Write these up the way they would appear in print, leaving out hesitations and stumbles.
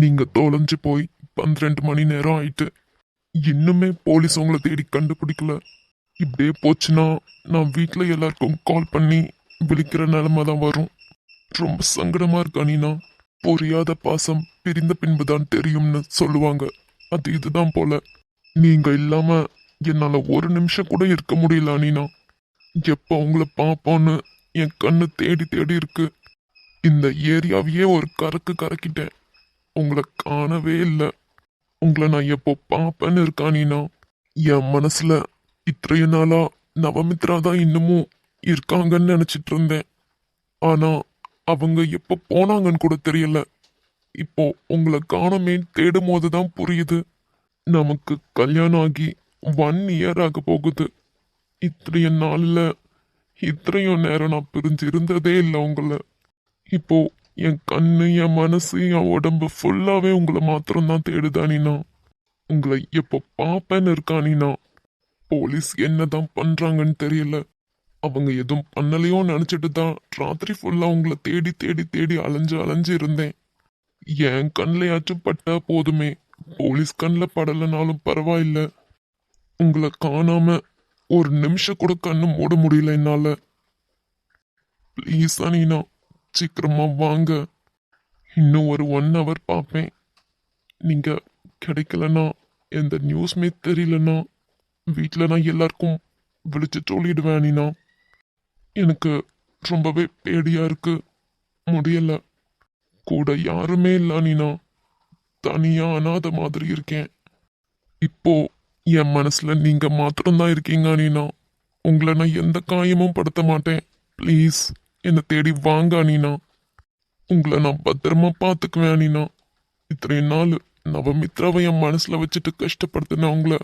நீங்க தொலைஞ்சு போய் 12 மணி நேரம் ஆயிட்டு இன்னுமே போலீஸ் உங்களை தேடி கண்டுபிடிக்கல. இப்படியே போச்சுன்னா நான் வீட்டில் எல்லாருக்கும் கால் பண்ணி விழிக்கிற நிலைமை தான் வரும். ரொம்ப சங்கடமா இருக்கா நீனா? புரியாத பாசம் பிரிந்த பின்புதான் தெரியும்னு சொல்லுவாங்க. அது இதுதான் போல. நீங்க இல்லாம என்னால ஒரு நிமிஷம் கூட இருக்க முடியல நீனா. எப்ப உங்களை பார்ப்போன்னு என் கண்ணு தேடி தேடி இருக்கு. இந்த ஏரியாவையே ஒரு கறக்கு கறக்கிட்டேன். உங்களை காணவே இல்லை. உங்களை நான் எப்போ பார்ப்பேன்னு இருக்கா நீனா? என் மனசுல இத்தனைய நாளா நவமித்ரா தான் இன்னமும் இருக்காங்கன்னு நினைச்சிட்டு இருந்தேன். ஆனா அவங்க எப்போ போனாங்கன்னு கூட தெரியல. இப்போ உங்களை காணமே தேடும் போதுதான் புரியுது. நமக்கு கல்யாணம் ஆகி 1 இயர் ஆக போகுது. இத்தனைய நாள்ல இத்தனையும் நேரம் நான் பிரிஞ்சு இருந்ததே இல்லை உங்களை. இப்போ என் கண்ணு, என் மனசு, என் உடம்பு ஃபுல்லாவே உங்களை மாத்திரம்தான் தேடுதானினா. உங்களை எப்போ பார்ப்பேன்னு இருக்கானினா. போலீஸ் என்னதான் பண்றாங்கன்னு தெரியல. அவங்க எதுவும் பண்ணலையோன்னு நினைச்சிட்டு தான் ராத்திரி ஃபுல்லா உங்களை தேடி தேடி தேடி அலைஞ்சு அலைஞ்சு இருந்தேன். என் கண்ணிலையாச்சும் பட்டா போதுமே, போலீஸ் கண்ணில் படலைனாலும் பரவாயில்ல. உங்களை காணாம ஒரு நிமிஷம் கூட கண்ணு மூட முடியல என்னால. ப்ளீஸ் அனீனா, சீக்கிரமா வாங்க. இன்னும் ஒரு 1 hour பார்ப்பேன். நீங்க கிடைக்கலன்னா, எந்த நியூஸ்மே தெரியலன்னா வீட்டில் நான் எல்லாருக்கும் விழிச்சு சொல்லிடுவேன் அனீனா. எனக்கு ரொம்பவே பேடியா இருக்கு. முடியல. கூட யாருமே இல்ல அனீனா. தனியா அனாத மாதிரி இருக்கேன். இப்போ என் மனசுல நீங்க மாத்திரம்தான் இருக்கீங்க அனீனா. உங்களை நான் எந்த காயமும் படுத்த மாட்டேன். ப்ளீஸ் என்னை தேடி வாங்க அனீனா. உங்களை நான் பத்திரமா பார்த்துக்குவேன் அனீனா. இத்தனை நாள் நவமித்ராவை என் மனசுல வச்சுட்டு கஷ்டப்படுத்தினேன் உங்களை.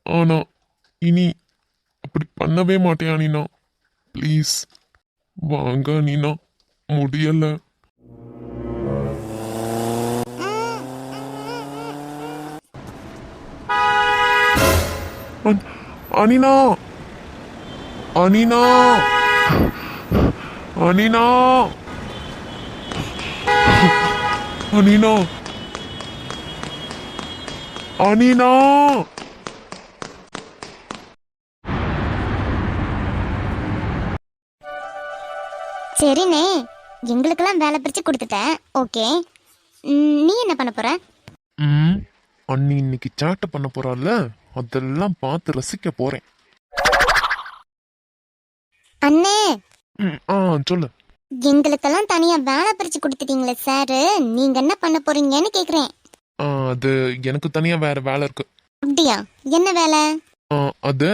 ஆனா இனி அப்படி பண்ணவே மாட்டேன் அனீனா. ப்ளீஸ் வாங்க அனீனா. முடியல. அனீனா, அனீனா, அனீனா, அனீனா, அனீனா. சரிண்ணே, எங்களுக்கெல்லாம் வேலை பிரிச்சு கொடுத்துட்டேன். ஓகே, நீ என்ன பண்ண போற? அண்ணி இன்னைக்கு சாட்டை பண்ண போறாள்ல, அதெல்லாம் பார்த்து ரசிக்க போறேன். அண்ணே, சொல்லு. எங்களுக்கெல்லாம் தனியா வேலை பிரிச்சு கொடுத்துட்டீங்களே சாரு, நீங்க என்ன பண்ண போறீங்கன்னு கேக்குறேன். அது எனக்கு தனியா வேற வேலை இருக்கு. அப்படியா? என்ன வேலை? அது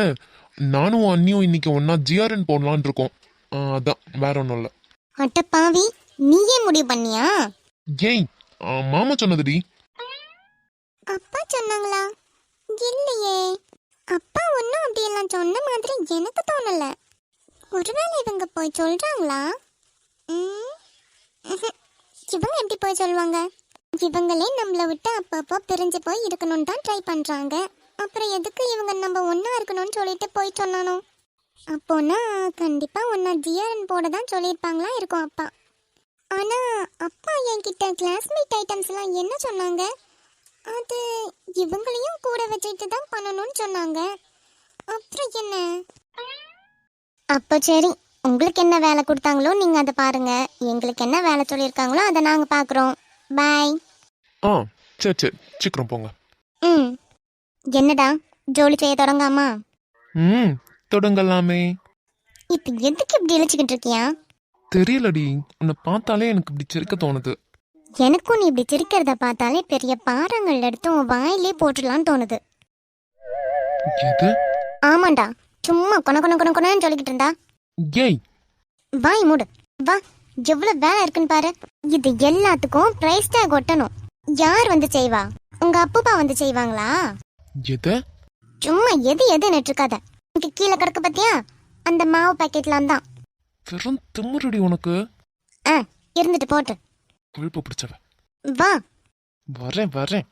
நானும் அண்ணியும் இன்னைக்கு ஒன்னா ஜிஆர்என் போடலான் இருக்கோம். அதான், வேற ஒன்றும் இல்லை. அட்ட பாவி, நீயே முடிவு பண்ணியா? ஏய், மாமா சொன்னதுடி. அப்பா சொன்னாங்களா? இல்லையே, அப்பா ஒன்னும் அப்படியெல்லாம் சொன்ன மாதிரி எனக்கு தோணல. ஒருவேளை இவங்க போய் சொல்றாங்களா? இவங்க எப்படி போய் சொல்லுவாங்க? இவங்களே நம்மளை விட்டு அப்பப்போ பிரிஞ்சு போய் இருக்கணும்னு தான் ட்ரை பண்றாங்க. அப்புறம் எதுக்கு இவங்க நம்ம ஒன்னா இருக்கணும்னு சொல்லிட்டு போய் சொன்னானோ? அப்போனா கண்டிப்பா ஒன்னா ஜிஆர்என் போட தான் சொல்லியிருப்பாங்களா இருக்கும் அப்பா. ஆனா அப்பா என்கிட்ட கிளாஸ்மேட் ஐட்டம்ஸ் எல்லாம் என்ன சொன்னாங்க? அது இவங்களையும் கூட வச்சுட்டு தான் பண்ணணும்னு சொன்னாங்க. அப்புறம் என்ன? அப்போ சரி, உங்களுக்கு என்ன வேலை கொடுத்தாங்களோ நீங்க அதை பாருங்க. எங்களுக்கு என்ன வேலை சொல்லியிருக்காங்களோ அதை நாங்க பாக்குறோம். பாய். சரி சரி, சீக்கிரம் போங்க. என்னடா, ஜோலி செய்ய தொடங்காமா? தொடங்கலாமே. இப்ப எதுக்கு இப்படி இழிச்சுக்கிட்டு இருக்கியா? தெரியலடி, உன்னை பார்த்தாலே எனக்கு இப்படி சிரிக்க தோணுது. எனக்கும் நீ இப்படி சிரிக்கிறத பார்த்தாலே பெரிய பாறங்கள் எடுத்து உன் வாயிலே போட்டுடலான்னு தோணுது. ஆமாண்டா, சும்மா கொன கொன கொன கொனன்னு சொல்லிக்கிட்டு இருந்தா. ஏய், வாய் மூடு. வா, எவ்வளவு வேலை இருக்குன்னு பாரு. இது எல்லாத்துக்கும் பிரைஸ் டேக் ஒட்டணும். யார் வந்து செய்வா? உங்க அப்பா வந்து செய்வாங்களா? சும்மா எது எதுன்னு இருக்காத. கீழே கிடக்கு பத்தியா, அந்த மாவு பாக்கெட்லாம் தான். வெறும் திமுறடி உனக்கு. இருந்துட்டு போட்டு. கொழுப்பு பிடிச்சவ. வா. வரேன் வரேன்.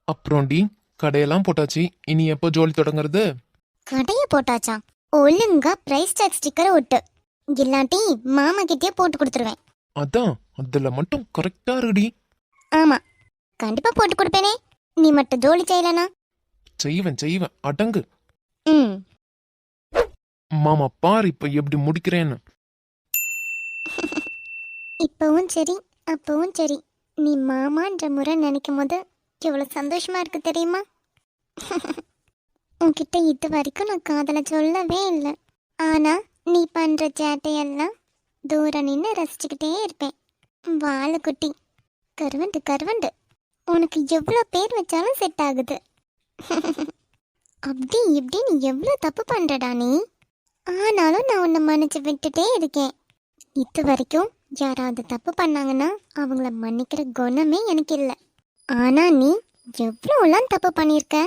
அப்புறம் டி, கடையெல்லாம் போட்டாச்சு. இனி எப்போ ஜோலி தொடங்குறது? கடைய போட்டாச்சா? ஒழுங்கா பிரைஸ் டேக் ஸ்டிக்கரை ஒட்டு, இல்லாட்டி மாமா கிட்டே போட்டு கொடுத்துருவேன். அதான், அதுல மட்டும் கரெக்டா இருக்குடி. ஆமா, கண்டிப்பா போட்டு கொடுப்பேனே. நீ மட்டும் ஜோலி செய்யலனா? செய்வேன் அடங்கு. ம். மாமா பாரு இப்ப எப்படி முடிக்கிறேன்னு. இப்பவும் சரி, அப்பவும் சரி, நீ மாமான்ற முறை நினைக்கும் போது எவ்வளவு சந்தோஷமா இருக்கு தெரியுமா? உன்கிட்ட இது வரைக்கும் நான் காதல சொல்லவே இல்லை. ஆனா நீ பண்ற சேட்டையெல்லாம் தூரம் நின்று ரசிச்சுக்கிட்டே இருப்பேன். வாழைக்குட்டி, கருவண்டு கருவண்டு, உனக்கு எவ்வளோ பேர் வச்சாலும் செட் ஆகுது. அப்படி இப்படி நீ எவ்வளோ தப்பு பண்றடா நீ. ஆனாலும் நான் உன்னை மன்னிச்சு விட்டுட்டே இருக்கேன். இது வரைக்கும் யாராவது தப்பு பண்ணாங்கன்னா அவங்கள மன்னிக்கிற குணமே எனக்கு இல்லை. ஆனா நீ எவ்வளோலாம் தப்பு பண்ணியிருக்க.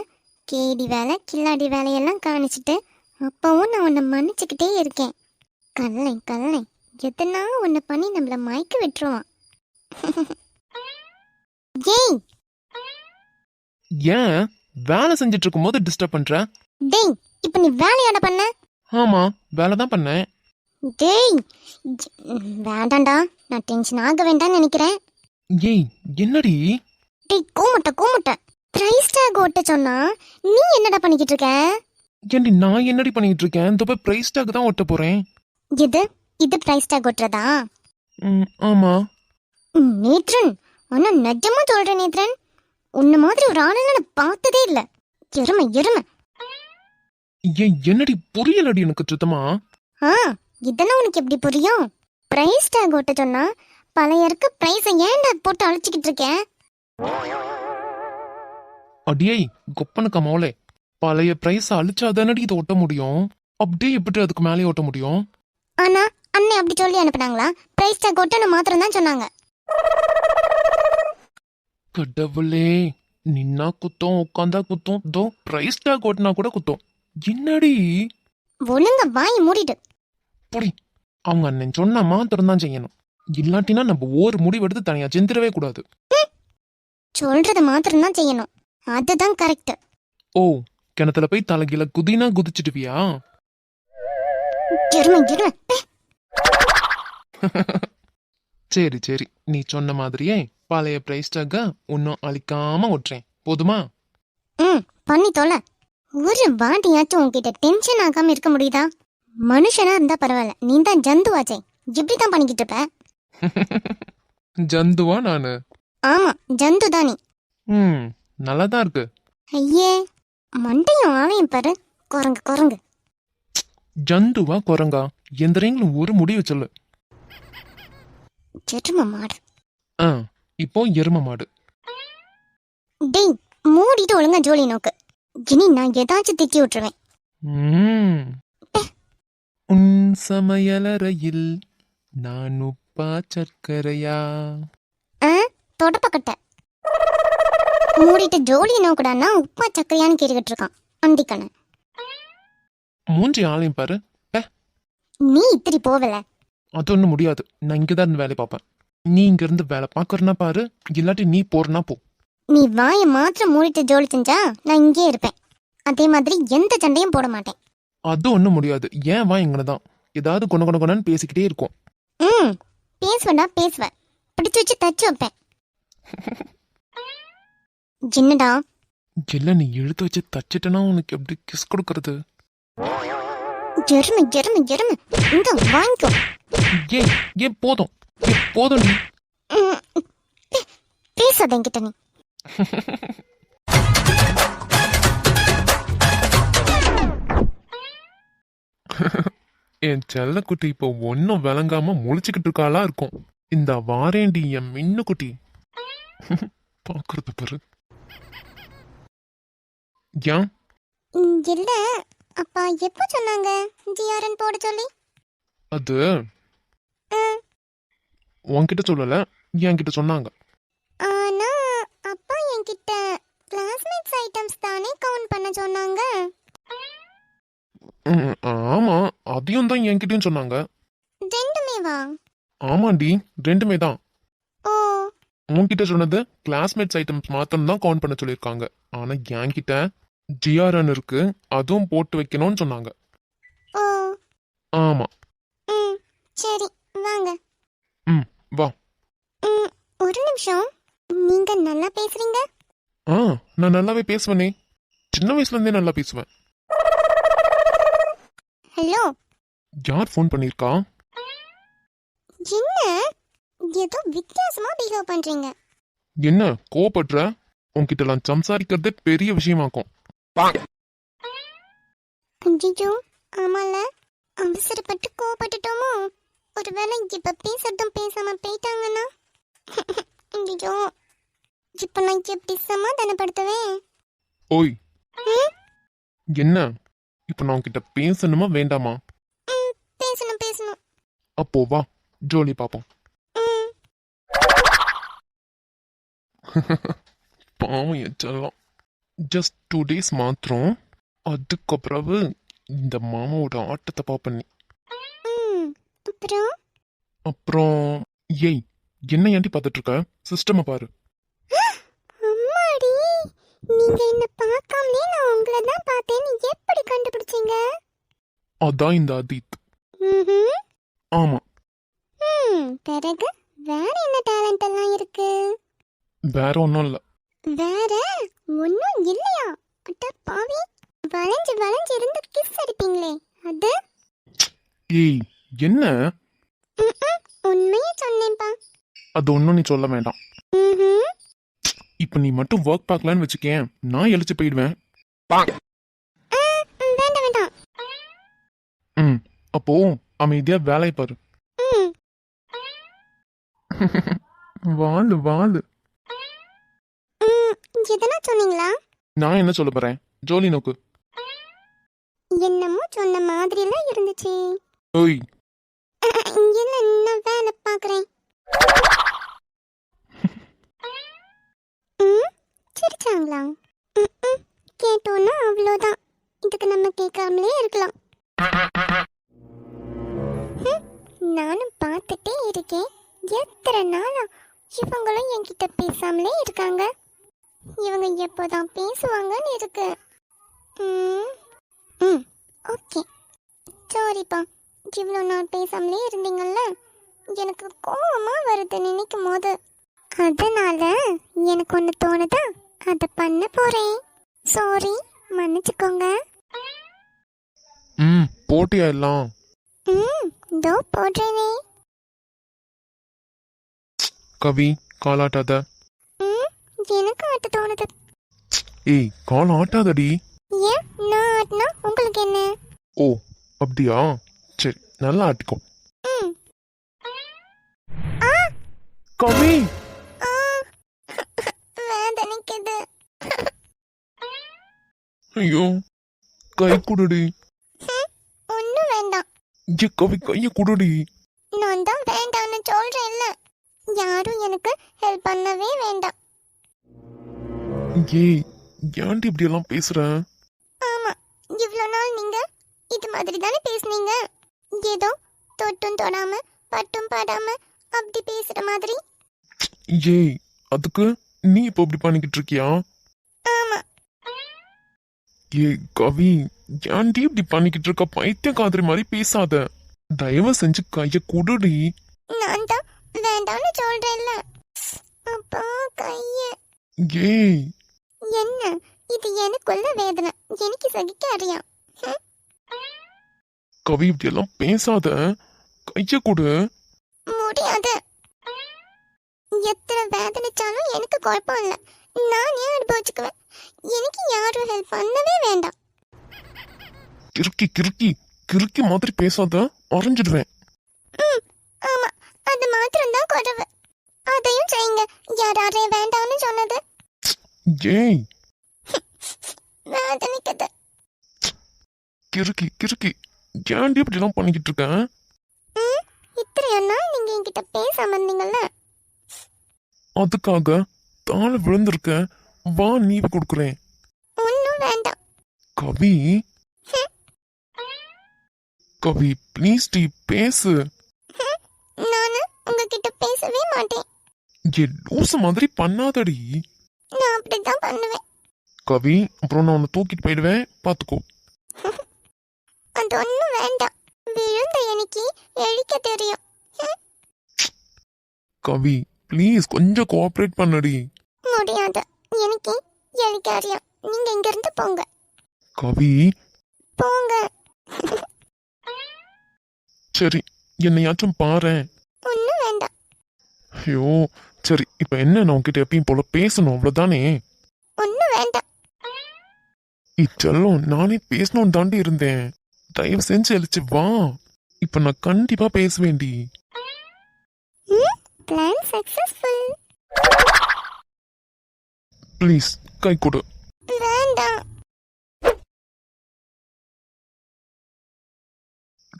கேடி வேலை கில்லாடி வேலையெல்லாம் காணிச்சிட்டு அப்பவும் நான் உன்னை மன்னிச்சுக்கிட்டே இருக்கேன். கல்லை எதனா உன்னை பண்ணி நம்மள மயக்க விட்டுருவான். ஏய் ஏன் வேலை செஞ்சுட்டு இருக்கும் போது டிஸ்டர்ப் பண்ற? டேய், இப்ப நீ வேலையாட பண்ண? ஆமா, வேலை தான் பண்ணேன். டேய், வேண்டாம்டா, நான் டென்ஷன் ஆக வேண்டாம்னு நினைக்கிறேன். ஏய் என்னடி? டேய் கூமுட்ட பிரைஸ் டேக் ஓட்ட சொன்னா நீ என்னடா பண்ணிக்கிட்டு இருக்க? ஏண்டி நான் என்னடி பண்ணிட்டு இருக்கேன்? இந்த போய் பிரைஸ் டாக் தான் ஒட்ட போறேன். இது பிரைஸ் டேக் ஓட்டுறதா? ஆமா. நேத்ரன், ஆனா நிஜமா சொல்றேன் நேத்ரன், உன்ன மாதிரி ஒரு ஆளை நான் பார்த்ததே இல்ல. எருமை. ஏன் என்னடி புரியலடி எனக்கு சுத்தமா. இதெல்லாம் உனக்கு எப்படி புரியும்? பிரைஸ் டேக் ஓட்ட சொன்னா பழைய இருக்க பிரைஸை ஏன்டா போட்டு அழைச்சிக்கிட்டு இருக்கேன்? அடியே கொப்பனுக்கு மோளே, பழைய பிரைஸ் அழிச்சாதானடி இதை ஒட்ட முடியும். அப்படியே எப்படி அதுக்கு மேலே ஒட்ட முடியும்? ஆனா அண்ணே அப்படி சொல்லி அனுப்புனாங்களா? பிரைஸ் டேக் ஒட்டணும் மாத்திரம் தான் சொன்னாங்க. கடவுளே, நின்னா குத்தம் உட்காந்தா குத்தம், தோ பிரைஸ் டாக் ஓட்டினா கூட குத்தம். என்னடி? ஒழுங்க வாய் மூடிட்டு புடி. அவங்க அண்ணன் சொன்ன மாத்திரம் தான் செய்யணும். இல்லாட்டினா நம்ம ஒரு முடிவெடுத்து தனியா செஞ்சிடவே கூடாது. சொல்றத மாத்திரம் தான் செய்யணும், அதுதான் கரெக்ட். ஓ, கிணத்துல போய் தலைகீழ குதினா குதிச்சிடுவியா? சரி, நீ சொன்ன மாதிரியே பழைய பிரைஸ் டாக இன்னும் அழிக்காம ஒட்டுறேன், போதுமா? பண்ணி தொலை. ஒரு வாட்டியாச்சும் உன்கிட்ட டென்ஷன் ஆகாம இருக்க முடியுதா? மனுஷனா இருந்தா பரவாயில்ல, நீ தான் ஜந்துவாச்சே, இப்படிதான் பண்ணிக்கிட்டு இருப்ப. ஜந்துவா நானு? ஆமா, ஜந்து தான் நீ. நல்லாதான் இருக்கு. ஐயே, மண்டையும் ஆளையும் பாரு, குரங்கு. ஜந்துவா குரங்கா? எந்திரங்களும் ஒரு முடிவு சொல்லு. எரும மாடு. இப்போ எரும மாடு. டேய், மூடிட்டு ஒழுங்கா ஜோலி நோக்கு. இனி நான் ஏதாச்சும் திட்டி விட்டுருவேன். உன் சமையலறையில் நான் உப்பா சர்க்கரையா? தொடப்பக்கட்ட மூடிட்டு ஜோலி நோக்குடான்னா உப்பா சக்கரையான்னு கேட்டுக்கிட்டு இருக்கான் அண்டிக்கண்ண. மூஞ்சி ஆளையும் பாரு. நீ இத்திரி போவல. அது ஒன்றும் முடியாது, நான் இங்கதான் இருந்து வேலை பார்ப்பேன். நீ இங்க இருந்து வேலை பார்க்கறனா பாரு, இல்லாட்டி நீ போறனா போ. நீ வாயை மாத்திரம் மூடிட்டு ஜோலி செஞ்சா நான் இங்கே இருப்பேன். அதே மாதிரி எந்த சண்டையும் போட மாட்டேன். அது ஒன்றும் முடியாது. ஏன் வா இங்கனதான் ஏதாவது கொணன்னு பேசிக்கிட்டே இருக்கும். பேசுவேன், பிடிச்சு வச்சு தச்சு வைப்பேன். என்னடா? இல்ல, நீ இழுத்து வச்சு தச்சிட்டனா உனக்கு எப்படி கிஸ் கொடுக்கறது? எருமை இந்த வாங்கிக்கோ. ஏன் போதும் நீ பேசாத என்கிட்ட நீ. என் செல்லக்குட்டி இப்போ ஒன்னும் விளங்காம முழிச்சுக்கிட்டு இருக்காளா இருக்கும். இந்த வாரேண்டி என் மின்னு குட்டி. பாக்குறது பாரு. ஏன் இல்ல, அப்பா எப்போ சொன்னாங்க ஜிஆர்என் போட சொல்லி? அது உன்கிட்ட சொல்லல, என்கிட்ட சொன்னாங்க. ஆனா அப்பா என்கிட்ட கிளாஸ்மேட்ஸ் ஐட்டம்ஸ் தானே கவுண்ட் பண்ண சொன்னாங்க. ஆமா, அதையும் தான் என்கிட்டயும் சொன்னாங்க. ரெண்டுமேவா? ஆமாண்டி, ரெண்டுமே தான். ஓ, உன்கிட்ட சொன்னது கிளாஸ்மேட்ஸ் ஐட்டம்ஸ் மாத்திரம் தான் கவுண்ட் பண்ண சொல்லியிருக்காங்க. ஆனா என்கிட்ட ஜிஆர்என் இருக்கு, அதுவும் போட்டு வைக்கணும்னு சொன்னாங்க. ஓ, ஆமா. சரி வாங்க. வா. ஒரு நிமிஷம். நீங்க நல்லா பேசுறீங்க. ஆ நான் நல்லாவே பேசுவேனே. சின்ன வயசுல இருந்தே நல்லா பேசுவேன். ஹலோ, யார் ஃபோன் பண்ணியிருக்கா? என்ன ஏதோ வித்தியாசமா பிஹேவ் பண்றீங்க. என்ன கோவப்படுற? உன்கிட்டலாம் சம்சாரிக்கிறதே பெரிய விஷயமாக்கும். ஐயோ, ஆமால, அவசரப்பட்டு கோவப்பட்டுட்டோமோ? ஒருவேளை இப்ப பேசுறதும் பேசாம போயிட்டாங்கன்னா ஐயோ, இப்ப நான் எப்படி சமாதானப்படுத்துவேன்? ஓய், ம், என்ன இப்ப நான் உன்கிட்ட பேசணுமா வேண்டாமா? பேசணும் பேசணும். அப்போ வா, ஜோலி பாப்போம். ம், பாவம் எச்சலாம். ஜஸ்ட் 2 days மாத்திரம். அதுக்கப்புறம் இந்த மாமாவோட ஆட்டத்தை பாப்பண்ணி. ம், அப்புறம் அப்புறம் ஏய், என்ன ஏன்டி பார்த்துட்டு இருக்க? சிஸ்டமை பாரு. அம்மாடி, நீங்க என்ன பார்க்காமலே நான் உங்களை தான் பார்த்தேன்னு எப்படி கண்டுபிடிச்சீங்க? அதான் இந்த அதீத். ம்ஹும். ஆமா, பிறகு வேற என்ன டேலண்ட் எல்லாம் இருக்கு? வேற ஒன்றும் இல்லை. வேற ஒன்னும் இல்லையா? அட்ட பாவி, வளைஞ்சு வளைஞ்சு இருந்து கிஸ் அடிப்பீங்களே அது? ஏய், என்ன? ம்ம். உண்மையே சொன்னேன்பா. அது ஒன்றும் நீ சொல்ல வேண்டாம். ம்ஹும். இப்போ நீ மட்டும் ஒர்க் பார்க்கலான்னு வச்சுக்கேன், நான் எழுச்சி போயிடுவேன். வேண்டாம் வேண்டாம். ம், அப்போ அமைதியா வேலையை பாரு. ம், வாழு வாழு. ம், எதனா சொன்னீங்களா? நான் என்ன சொல்ல போறேன்? ஜோலி நோக்கு. என்னமோ சொன்ன மாதிரிலாம் இருந்துச்சு. ஓய், இல்ல, நான் வேலை பார்க்குறேன். சிரிச்சாங்களா? கேட்டோன்னா அவ்வளோதான். இதுக்கு நம்ம கேட்காமலே இருக்கலாம். ஹம், நானும் பார்த்துட்டே இருக்கேன். எத்தனை நாளா இவங்களும் என்கிட்ட பேசாமலே இருக்காங்க. இவங்க எப்போதான் பேசுவாங்கன்னு இருக்கு. ம், ம், ஓகே, சாரிப்பா. இவ்வளோ நாள் பேசாமலே இருந்தீங்கல்ல, எனக்கு கோவமா வருது நினைக்கும் போது. அதனால எனக்கு ஒன்று தோணுதா, அதை பண்ண போறேன். சாரி, மன்னிச்சுக்கோங்க. ம், போட்டியா எல்லாம்? இதோ போடுறேனே. கவி, காலாட்டாத. ம், எனக்கு ஆட்ட தோணுது. ஏய், கால் ஆட்டாதடி. ஏன் நான் ஆட்டினா உங்களுக்கு என்ன? ஓ, அப்படியா? சரி, நல்லா ஆட்டிக்கோ. ம், கவி, ஆ, வேதனைக்குது. ஐயோ, கை குடுடி. ஒன்றும் வேண்டாம். ஏ கவி, கைய குடுடி. நான் தான் வேண்டாம்னு சொல்றேன்ல. யாரும் எனக்கு ஹெல்ப் பண்ணவே வேண்டாம். ஏய், ஏன்டி இப்படி எல்லாம் பேசுற? ஆமா, இவ்வளோ நாள் நீங்க இது மாதிரி தானே பேசுனீங்க. ஏதோ தொட்டும் தொடாம பட்டும் படாம அப்படி பேசுற மாதிரி. ஏய், அதுக்கு நீ இப்போ இப்படி பண்ணிக்கிட்டு இருக்கியா? ஆமா, ஏய் கவி, ஏன்டி இப்படி பண்ணிக்கிட்டு இருக்க? பைத்தியம் காதுரி மாதிரி பேசாத. தயவு செஞ்சு கைய குடுடி. நான் தான் வேண்டாம்னு சொல்றேன்ல. அப்பா கைய. ஏய், என்ன இது? எனக்குள்ள வேதனை எனக்கு சகிக்க அறியாம். கவி, இப்படி எல்லாம் பேசாத. கைய குடு. முடியாது. எத்தனை வேதனைச்சாலும் எனக்கு குழப்பம் இல்லை. நான் ஏன் அனுபவிச்சுக்குவேன். எனக்கு யாரும் ஹெல்ப் பண்ணவே வேண்டாம். கிறுக்கி கிறுக்கி கிறுக்கி மாதிரி பேசாத, அரைஞ்சிடுவேன். ஆமா, அது மாத்திரம் தான் குறைவு. அதையும் செய்யுங்க. யாரே வேண்டாம்னு சொன்னது? ஏய், வேதனைக்குது. கிறுக்கி கிறுக்கி ஏன்டி இப்படி எல்லாம் பண்ணிக்கிட்டு இருக்க? இத்தனை நாள் நீங்க என்கிட்ட பேசாம இருந்தீங்கல்ல. அதுக்காக தாழ விழுந்திருக்க. வா, நீவி கொடுக்குறேன். ஒன்னும் வேண்டாம். கவி, கவி ப்ளீஸ் டி, பேசு. நானு உங்ககிட்ட பேசவே மாட்டேன். ஏ லூசு மாதிரி பண்ணாதடி. நான் அப்படிதான் பண்ணுவேன். கவி, அப்புறம் நான் உன்னை தூக்கிட்டு போயிடுவேன், பாத்துக்கோ. அது ஒன்னும் வேண்டாம். விழுந்த எனக்கு எழிக்க தெரியும். கவி, ப்ளீஸ் கொஞ்சம் கோஆப்ரேட் பண்ணடி. முடியாது. எனக்கு எலிக்காரியம். நீங்க இங்க இருந்து போங்க. கவி போங்க. சரி என்னையாச்சும் பாரேன். ஒன்னும் வேண்டாம். ஐயோ சரி இப்ப என்ன, நான் உன்கிட்ட எப்பயும் போல பேசணும் அவ்வளவுதானே? ஒன்னும் வேண்டாம். இச்செல்லம் நானே பேசணும்னு தாண்டி இருந்தேன். தயவு செஞ்சு எழுச்சு வா. இப்ப நான் கண்டிப்பா பேச வேண்டி. Plan successful. ப்ளீஸ் கை கொடு. வேண்டாம்.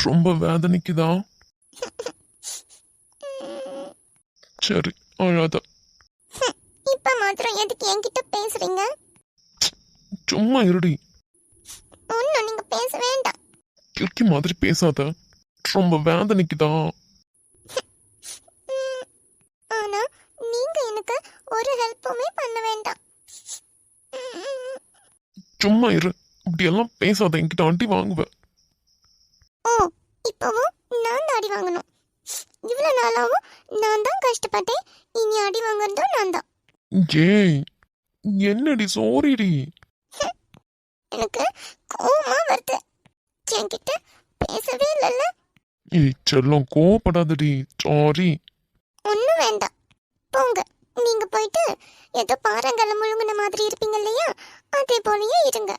ரொம்ப வேதனைக்குதா? சரி அழாத. இப்ப மாத்திரம் எதுக்கு என்கிட்ட பேசுறீங்க? சும்மா இருடி. ஒன்னும் நீங்க பேச வேண்டாம். கிறுக்கி மாதிரி பேசாத. ரொம்ப வேதனைக்குதா? ஆனா நீங்க எனக்கு ஒரு ஹெல்ப்புமே பண்ண வேண்டாம். சும்மா இரு. இப்படியெல்லாம் பேசாத, என்கிட்ட அடி வாங்குவ. ஓ, இப்பவும் நான் தான் அடி வாங்கணும். இவ்வளவு நாளாவும் நான் தான் கஷ்டப்பட்டேன். இனி அடி வாங்குறதும் நான் தான். ஏய் என்னடி சோரிடி. எனக்கு கோவமா வருது. என்கிட்ட பேசவே இல்லைல்ல. ஏய் செல்லம் கோவப்படாதடி. சாரி. ஒன்னும் வேண்டாம். போங்க. நீங்க போயிட்டு ஏதோ பாறங்கல்ல முழுங்கின மாதிரி இருப்பீங்க இல்லையா, அதே போலயே இருங்க.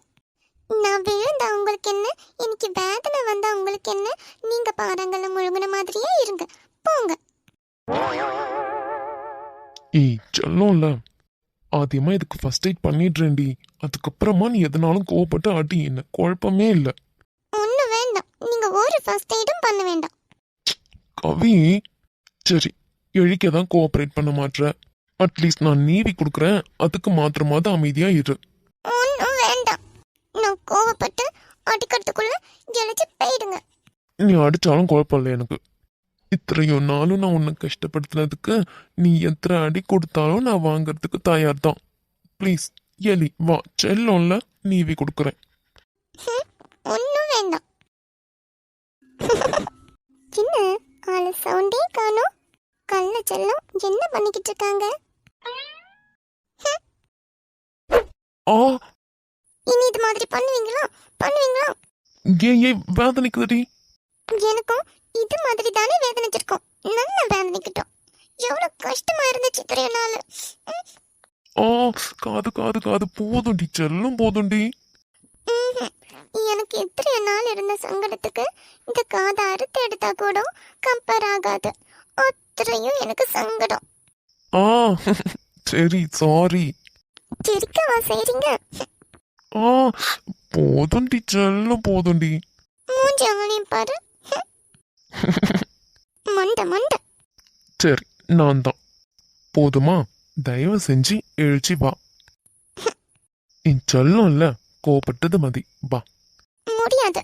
நான் விழுந்தா உங்களுக்கு என்ன, இன்னைக்கு வேதனை வந்தா உங்களுக்கு என்ன, நீங்க பாறங்கல்ல முழுங்கின மாதிரியே இருங்க. போங்க. ஏய் செல்லம்ல, ஆதியமா இதுக்கு ஃபர்ஸ்ட் எய்ட் பண்ணிடுறேன்டி. அதுக்கப்புறமா நீ எதனாலும் கோவப்பட்டு அடி, என்ன குழப்பமே இல்லை. ஒன்னும் வேண்டாம். நீங்க ஒரு ஃபர்ஸ்ட் எய்டும் பண்ண வேண்டாம். கவி சரி, எழிக்க தான் கோஆப்ரேட் பண்ண மாட்ற. அட்லீஸ்ட் நான் நீவி கொடுக்குறேன், அதுக்கு மாத்திரமாவது அமைதியா இரு. ஒன்னும் வேண்டாம். நான் கோவப்பட்டு அடிக்கிறதுக்குள்ள எழுச்சி போயிடுங்க. நீ அடிச்சாலும் குழப்பம் இல்லை எனக்கு. இத்தனையும் நாளும் நான் உன்னை கஷ்டப்படுத்தினதுக்கு நீ எத்தனை அடி கொடுத்தாலும் நான் வாங்கறதுக்கு தயார் தான். ப்ளீஸ் எலி வா, செல்லம்ல நீவி கொடுக்குறேன். ஒன்னும் வேண்டாம். என்ன ஆளு சவுண்டே காணோம். கள்ள செல்லம் என்ன பண்ணிக்கிட்டு இருக்காங்க? ஆ இனி இது மாதிரி பண்ணுவீங்களா? ஏன் வேதனைக்குதடி? எனக்கும் இது மாதிரி தானே வேதனைச்சிருக்கோம். நல்லா வேதனைக்கிட்டோம். எவ்வளவு கஷ்டமா இருந்துச்சு இத்தனை நாள். ஆ காது காது காது போதும்டி செல்லம், போதும்டி. எனக்கு இத்தனை நாள் இருந்த சங்கடத்துக்கு இந்த காதை அறுத்து எடுத்தா கூட கம்பேர் ஆகாது. அத்தனையும் எனக்கு சங்கடம். ஆ சரி சாரி. சிரிக்கவா செய்றீங்க? ஆ போதும்டி செல்லம், போதும்டி. மூஞ்சி அவனையும் பாரு. மண்டை. சரி நான் தான். போதுமா? தயவு செஞ்சு எழுச்சி வா. என் செல்லம் இல்ல, கோபப்பட்டது மதி, வா. முடியாது.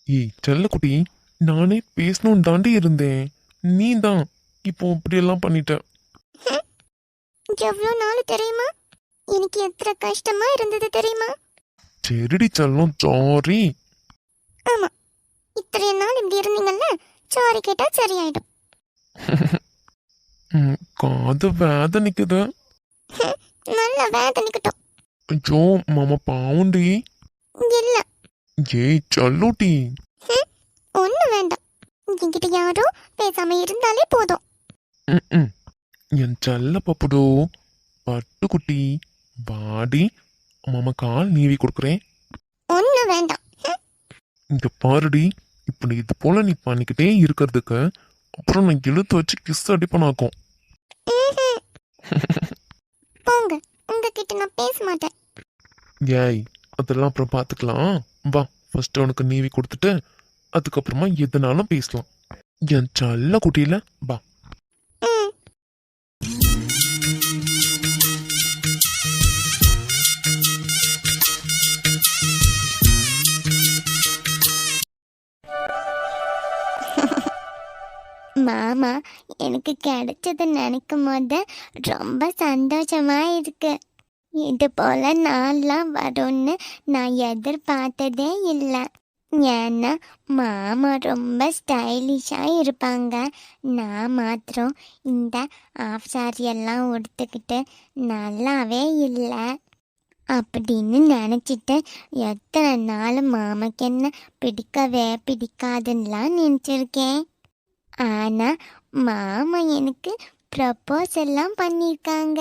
ஏய் செல்லக்குட்டி, நானே பேசணும்னு தாண்டி இருந்தேன். நீ தான் இப்போ இப்படியெல்லாம் பண்ணிட்ட. எவ்வளவு நாள் தெரியுமா? எனக்கு எத்தனை கஷ்டமா இருந்தது தெரியுமா? சரிடி செல்லம், சாரி. ஆமா, இத்தனை நாள் இப்படி இருந்தீங்கல்ல, சாரி கேட்டா சரியாயிடும். காது வேதனைக்குது. நல்ல வேதனைக்கிட்டோம். ஐயோ மாமா பாவுண்டி. இல்ல. ஏய் செல்லுட்டி. ஒண்ணு வேண்டாம். என்கிட்ட யாரும் பேசாம இருந்தாலே போதும். என் செல்ல பப்புடோ பட்டுக்குட்டி, வாடி, மாமா கால் நீவி கொடுக்குறேன். ஒண்ணு வேண்டாம். இங்க பாருடி, இப்படி இது போல நீ பண்ணிக்கிட்டே இருக்கிறதுக்கு அப்புறம் நான் இழுத்து வச்சு கிஸ் அடிப்பனாக்கும். போங்க. உங்ககிட்ட நான் பேச மாட்டேன். ஏய் அதெல்லாம் அப்புறம் பார்த்துக்கலாம். வா ஃபர்ஸ்ட் உனக்கு நீவி கொடுத்துட்டு அதுக்கப்புறமா எதுனாலும் பேசலாம். என் செல்ல குட்டியில வா. மாமா எனக்கு கிடைச்சது நினைக்கும் போது ரொம்ப சந்தோஷமா இருக்கு. இது போல நாள்லாம் வரும்னு நான் எதிர்பார்த்ததே இல்லை. ஏன்னா மாமா ரொம்ப ஸ்டைலிஷாக இருப்பாங்க, நான் மாத்திரம் இந்த ஆஃப் சாரி எல்லாம் உடுத்துக்கிட்டு நல்லாவே இல்லை அப்படின்னு நினச்சிட்டு எத்தனை நாள் மாமாக்கு என்ன பிடிக்கவே பிடிக்காதுன்னெலாம் நினச்சிருக்கேன். ஆனால் மாமா எனக்கு ப்ரப்போஸ் எல்லாம் பண்ணியிருக்காங்க.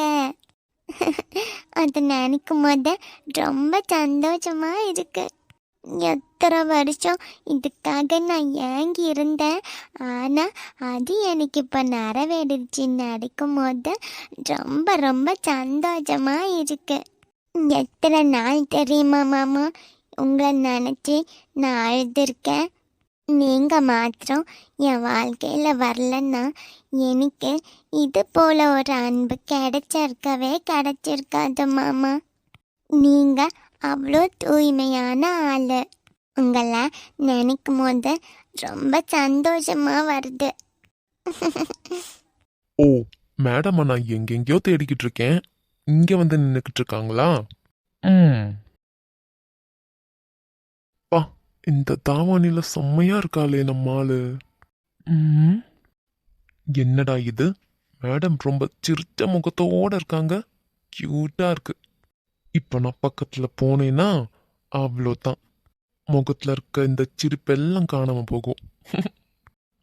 அதை நினைக்கும் போது ரொம்ப சந்தோஷமா இருக்கு. எத்தனை வருஷம் இதுக்காக நான் ஏங்கி இருந்தேன், ஆனால் அது எனக்கு இப்போ நிறைவேறிடுச்சுன்னு நினைக்கும் போது ரொம்ப ரொம்ப சந்தோஷமா இருக்கு. எத்தனை நாள் தெரியுமா மாமா உங்களை நினச்சி நான் அழுதுருக்கேன். நீங்கள் மாத்திரம் என் வாழ்க்கையில் வரலன்னா எனக்கு இது போல் ஒரு அன்பு கிடைச்சிருக்காது மாமா. நீங்கள் அவ்வளோ தூய்மையான ஆள். உங்களை நினைக்கும் போது ரொம்ப சந்தோஷமாக வருது. ஓ மேடம், நான் எங்கெங்கேயோ தேடிக்கிட்டு இருக்கேன், இங்க வந்து நின்றுக்கிட்டு இருக்காங்களா? பா, இந்த தாவாணில செம்மையா இருக்காளே நம்ம ஆளு. என்னடா இது, மேடம் ரொம்ப சிரிச்ச முகத்தோட இருக்காங்க, கியூட்டா இருக்கு. இப்ப நான் பக்கத்துல போனேன்னா அவ்வளோதான், முகத்துல இருக்க இந்த சிரிப்பெல்லாம் காணாம போகும்.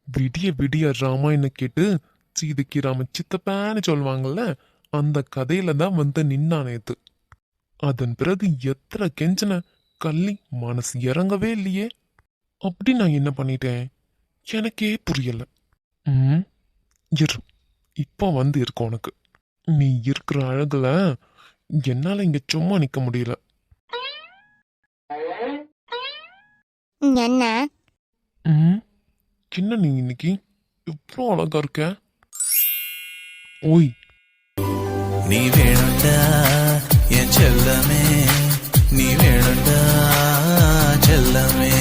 விடிய விடிய ராமாயணம் கேட்டு சீதைக்கு ராம சித்தப்பான்னு சொல்லுவாங்கல்ல, அந்த கதையில தான் வந்து நின்னானேது. அதன் பிறகு எத்தனை கெஞ்சன கள்ளி மனசு இறங்கவே இல்லையே. அப்படி நான் என்ன பண்ணிட்டேன் எனக்கே புரியல. இரு, இப்போ வந்து இருக்கு உனக்கு. நீ இருக்கிற அழகுல என்னால இங்க சும்மா நிக்க முடியல. என்ன என்ன நீ இன்னைக்கு எவ்வளோ அழகா இருக்க? ஓய், நீ வேணுண்டா என் செல்லமே, நீ வேணுண்டா செல்லமே.